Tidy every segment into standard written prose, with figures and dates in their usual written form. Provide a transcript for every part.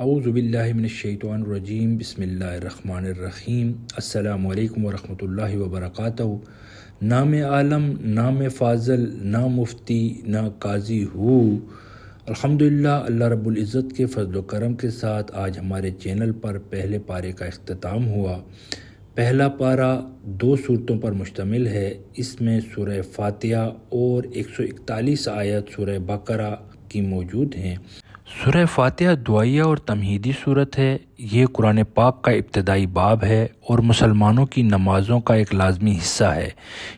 اعوذ باللہ من الشیطان الرجیم بسم اللہ الرحمن الرحیم السلام علیکم ورحمۃ اللہ وبرکاتہ۔ نام عالم، نام فاضل، نہ مفتی، نہ قاضی ہو۔ الحمدللہ، اللہ رب العزت کے فضل و کرم کے ساتھ آج ہمارے چینل پر پہلے پارے کا اختتام ہوا۔ پہلا پارہ 2 صورتوں پر مشتمل ہے۔ اس میں سورہ فاتحہ اور 141 آیت سورہ بقرہ کی موجود ہیں۔ سورہ فاتحہ دعائیہ اور تمہیدی صورت ہے۔ یہ قرآن پاک کا ابتدائی باب ہے اور مسلمانوں کی نمازوں کا ایک لازمی حصہ ہے۔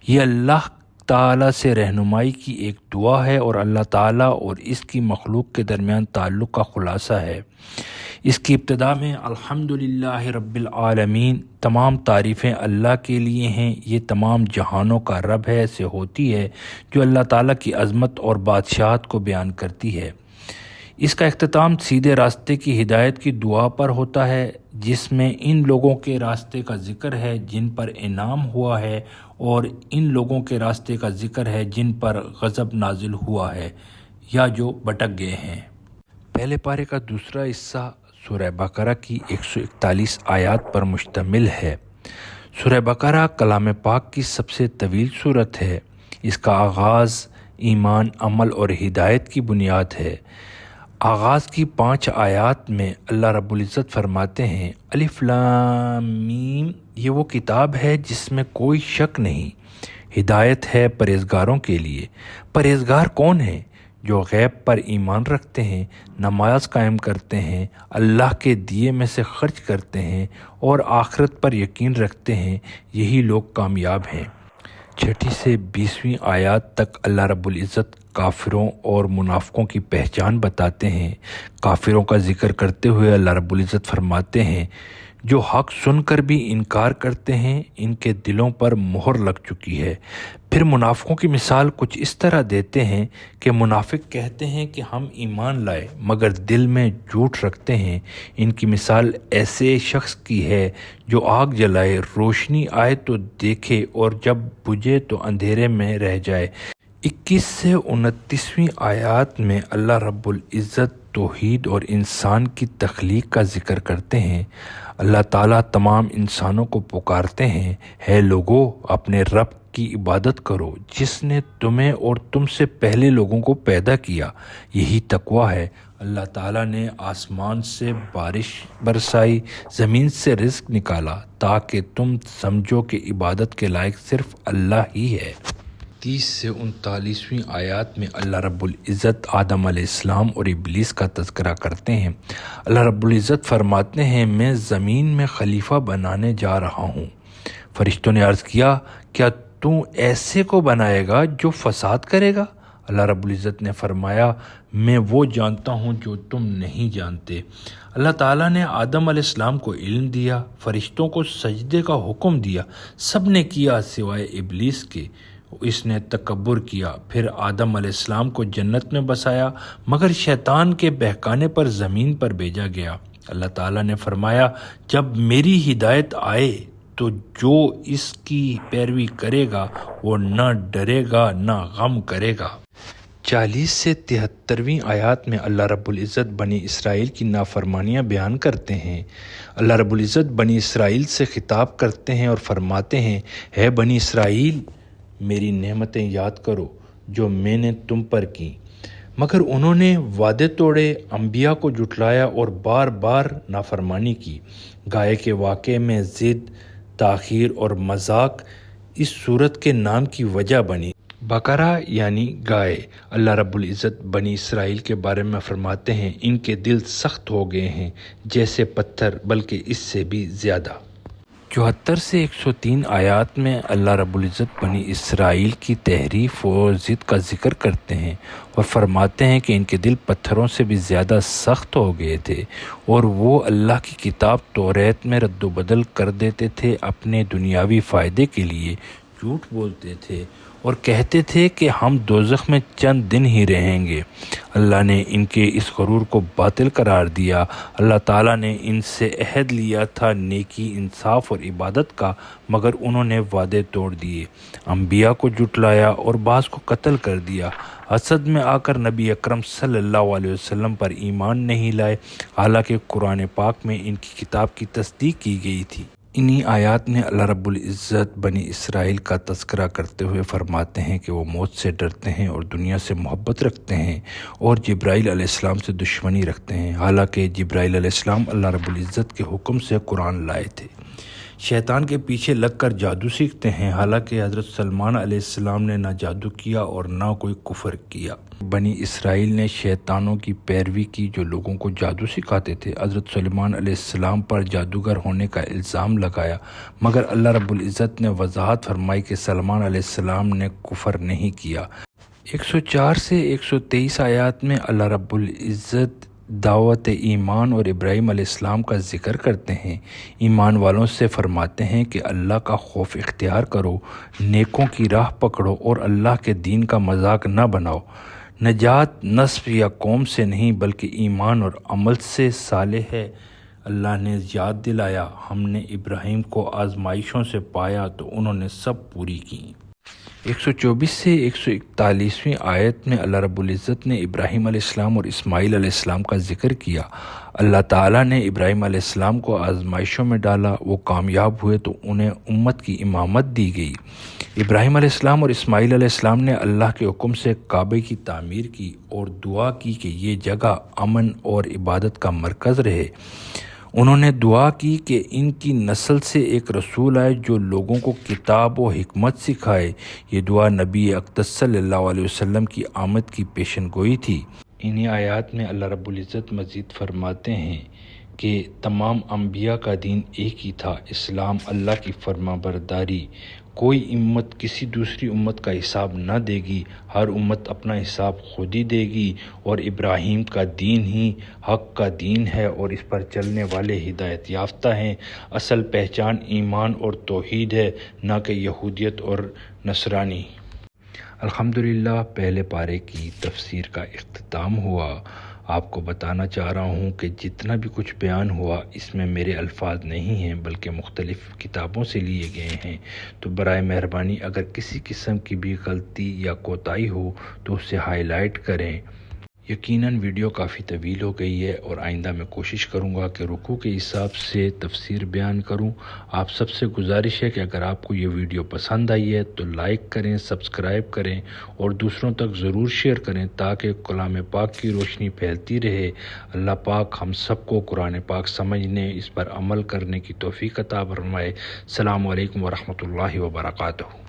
یہ اللہ تعالیٰ سے رہنمائی کی ایک دعا ہے اور اللہ تعالیٰ اور اس کی مخلوق کے درمیان تعلق کا خلاصہ ہے۔ اس کی ابتدا میں الحمدللہ رب العالمین، تمام تعریفیں اللہ کے لیے ہیں، یہ تمام جہانوں کا رب ہے، سے ہوتی ہے جو اللہ تعالیٰ کی عظمت اور بادشاہت کو بیان کرتی ہے۔ اس کا اختتام سیدھے راستے کی ہدایت کی دعا پر ہوتا ہے، جس میں ان لوگوں کے راستے کا ذکر ہے جن پر انعام ہوا ہے اور ان لوگوں کے راستے کا ذکر ہے جن پر غضب نازل ہوا ہے یا جو بھٹک گئے ہیں۔ پہلے پارے کا دوسرا حصہ سورہ بقرہ کی 141 آیات پر مشتمل ہے۔ سورہ بقرہ کلام پاک کی سب سے طویل صورت ہے۔ اس کا آغاز ایمان، عمل اور ہدایت کی بنیاد ہے۔ آغاز کی 5 آیات میں اللہ رب العزت فرماتے ہیں، الف لام میم، یہ وہ کتاب ہے جس میں کوئی شک نہیں، ہدایت ہے پرہیزگاروں کے لیے۔ پرہیزگار کون ہیں؟ جو غیب پر ایمان رکھتے ہیں، نماز قائم کرتے ہیں، اللہ کے دیے میں سے خرچ کرتے ہیں اور آخرت پر یقین رکھتے ہیں، یہی لوگ کامیاب ہیں۔ 6 سے 20 آیات تک اللہ رب العزت کافروں اور منافقوں کی پہچان بتاتے ہیں۔ کافروں کا ذکر کرتے ہوئے اللہ رب العزت فرماتے ہیں، جو حق سن کر بھی انکار کرتے ہیں، ان کے دلوں پر مہر لگ چکی ہے۔ پھر منافقوں کی مثال کچھ اس طرح دیتے ہیں کہ منافق کہتے ہیں کہ ہم ایمان لائے مگر دل میں جھوٹ رکھتے ہیں۔ ان کی مثال ایسے شخص کی ہے جو آگ جلائے، روشنی آئے تو دیکھے اور جب بجھے تو اندھیرے میں رہ جائے۔ 21 سے 29 آیات میں اللہ رب العزت توحید اور انسان کی تخلیق کا ذکر کرتے ہیں۔ اللہ تعالیٰ تمام انسانوں کو پکارتے ہیں، ہے لوگو اپنے رب کی عبادت کرو جس نے تمہیں اور تم سے پہلے لوگوں کو پیدا کیا، یہی تقویٰ ہے۔ اللہ تعالیٰ نے آسمان سے بارش برسائی، زمین سے رزق نکالا تاکہ تم سمجھو کہ عبادت کے لائق صرف اللہ ہی ہے۔ 30 سے 39 آیات میں اللہ رب العزت آدم علیہ السلام اور ابلیس کا تذکرہ کرتے ہیں۔ اللہ رب العزت فرماتے ہیں، میں زمین میں خلیفہ بنانے جا رہا ہوں۔ فرشتوں نے عرض کیا، کیا تو ایسے کو بنائے گا جو فساد کرے گا؟ اللہ رب العزت نے فرمایا، میں وہ جانتا ہوں جو تم نہیں جانتے۔ اللہ تعالیٰ نے آدم علیہ السلام کو علم دیا، فرشتوں کو سجدے کا حکم دیا، سب نے کیا سوائے ابلیس کے، اس نے تکبر کیا۔ پھر آدم علیہ السلام کو جنت میں بسایا مگر شیطان کے بہکانے پر زمین پر بھیجا گیا۔ اللہ تعالیٰ نے فرمایا، جب میری ہدایت آئے تو جو اس کی پیروی کرے گا وہ نہ ڈرے گا نہ غم کرے گا۔ 40 سے 73 آیات میں اللہ رب العزت بنی اسرائیل کی نافرمانیاں بیان کرتے ہیں۔ اللہ رب العزت بنی اسرائیل سے خطاب کرتے ہیں اور فرماتے ہیں، ہے بنی اسرائیل، میری نعمتیں یاد کرو جو میں نے تم پر کی، مگر انہوں نے وعدے توڑے، انبیاء کو جھٹلایا اور بار بار نافرمانی کی۔ گائے کے واقعے میں ضد، تاخیر اور مذاق اس صورت کے نام کی وجہ بنی۔ بقرہ یعنی گائے۔ اللہ رب العزت بنی اسرائیل کے بارے میں فرماتے ہیں، ان کے دل سخت ہو گئے ہیں جیسے پتھر، بلکہ اس سے بھی زیادہ۔ 74 سے 103 آیات میں اللہ رب العزت بنی اسرائیل کی تحریف اور ضد کا ذکر کرتے ہیں اور فرماتے ہیں کہ ان کے دل پتھروں سے بھی زیادہ سخت ہو گئے تھے اور وہ اللہ کی کتاب توریت میں رد و بدل کر دیتے تھے، اپنے دنیاوی فائدے کے لیے جھوٹ بولتے تھے اور کہتے تھے کہ ہم دوزخ میں چند دن ہی رہیں گے۔ اللہ نے ان کے اس غرور کو باطل قرار دیا۔ اللہ تعالیٰ نے ان سے عہد لیا تھا نیکی، انصاف اور عبادت کا، مگر انہوں نے وعدے توڑ دیے، انبیاء کو جھٹلایا اور بعض کو قتل کر دیا۔ حسد میں آ کر نبی اکرم صلی اللہ علیہ وسلم پر ایمان نہیں لائے، حالانکہ قرآن پاک میں ان کی کتاب کی تصدیق کی گئی تھی۔ انہی آیات میں اللہ رب العزت بنی اسرائیل کا تذکرہ کرتے ہوئے فرماتے ہیں کہ وہ موت سے ڈرتے ہیں اور دنیا سے محبت رکھتے ہیں اور جبرائیل علیہ السلام سے دشمنی رکھتے ہیں، حالانکہ جبرائیل علیہ السلام اللہ رب العزت کے حکم سے قرآن لائے تھے۔ شیطان کے پیچھے لگ کر جادو سیکھتے ہیں، حالانکہ حضرت سلمان علیہ السلام نے نہ جادو کیا اور نہ کوئی کفر کیا۔ بنی اسرائیل نے شیطانوں کی پیروی کی جو لوگوں کو جادو سکھاتے تھے۔ حضرت سلیمان علیہ السلام پر جادوگر ہونے کا الزام لگایا، مگر اللہ رب العزت نے وضاحت فرمائی کہ سلمان علیہ السلام نے کفر نہیں کیا۔ 104 سے 123 آیات میں اللہ رب العزت دعوت ایمان اور ابراہیم علیہ السلام کا ذکر کرتے ہیں۔ ایمان والوں سے فرماتے ہیں کہ اللہ کا خوف اختیار کرو، نیکوں کی راہ پکڑو اور اللہ کے دین کا مذاق نہ بناؤ۔ نجات نسب یا قوم سے نہیں بلکہ ایمان اور عمل سے صالح ہے۔ اللہ نے یاد دلایا، ہم نے ابراہیم کو آزمائشوں سے پایا تو انہوں نے سب پوری کی۔ 124 سے 141 آیت میں اللہ رب العزت نے ابراہیم علیہ السلام اور اسماعیل علیہ السلام کا ذکر کیا۔ اللہ تعالیٰ نے ابراہیم علیہ السلام کو آزمائشوں میں ڈالا، وہ کامیاب ہوئے تو انہیں امت کی امامت دی گئی۔ ابراہیم علیہ السلام اور اسماعیل علیہ السلام نے اللہ کے حکم سے کعبے کی تعمیر کی اور دعا کی کہ یہ جگہ امن اور عبادت کا مرکز رہے۔ انہوں نے دعا کی کہ ان کی نسل سے ایک رسول آئے جو لوگوں کو کتاب و حکمت سکھائے۔ یہ دعا نبی اقدس صلی اللہ علیہ وسلم کی آمد کی پیشن گوئی تھی۔ انہی آیات میں اللہ رب العزت مزید فرماتے ہیں کہ تمام انبیاء کا دین ایک ہی تھا، اسلام، اللہ کی فرما برداری۔ کوئی امت کسی دوسری امت کا حساب نہ دے گی، ہر امت اپنا حساب خود ہی دے گی، اور ابراہیم کا دین ہی حق کا دین ہے اور اس پر چلنے والے ہدایت یافتہ ہیں۔ اصل پہچان ایمان اور توحید ہے، نہ کہ یہودیت اور نصرانی۔ الحمدللہ پہلے پارے کی تفسیر کا اختتام ہوا۔ آپ کو بتانا چاہ رہا ہوں کہ جتنا بھی کچھ بیان ہوا اس میں میرے الفاظ نہیں ہیں بلکہ مختلف کتابوں سے لیے گئے ہیں، تو برائے مہربانی اگر کسی قسم کی بھی غلطی یا کوتاہی ہو تو اسے ہائی لائٹ کریں۔ یقیناً ویڈیو کافی طویل ہو گئی ہے اور آئندہ میں کوشش کروں گا کہ رکوع کے حساب سے تفسیر بیان کروں۔ آپ سب سے گزارش ہے کہ اگر آپ کو یہ ویڈیو پسند آئی ہے تو لائک کریں، سبسکرائب کریں اور دوسروں تک ضرور شیئر کریں تاکہ کلام پاک کی روشنی پھیلتی رہے۔ اللہ پاک ہم سب کو قرآن پاک سمجھنے، اس پر عمل کرنے کی توفیق عطا فرمائے۔ السلام علیکم ورحمۃ اللہ وبرکاتہ۔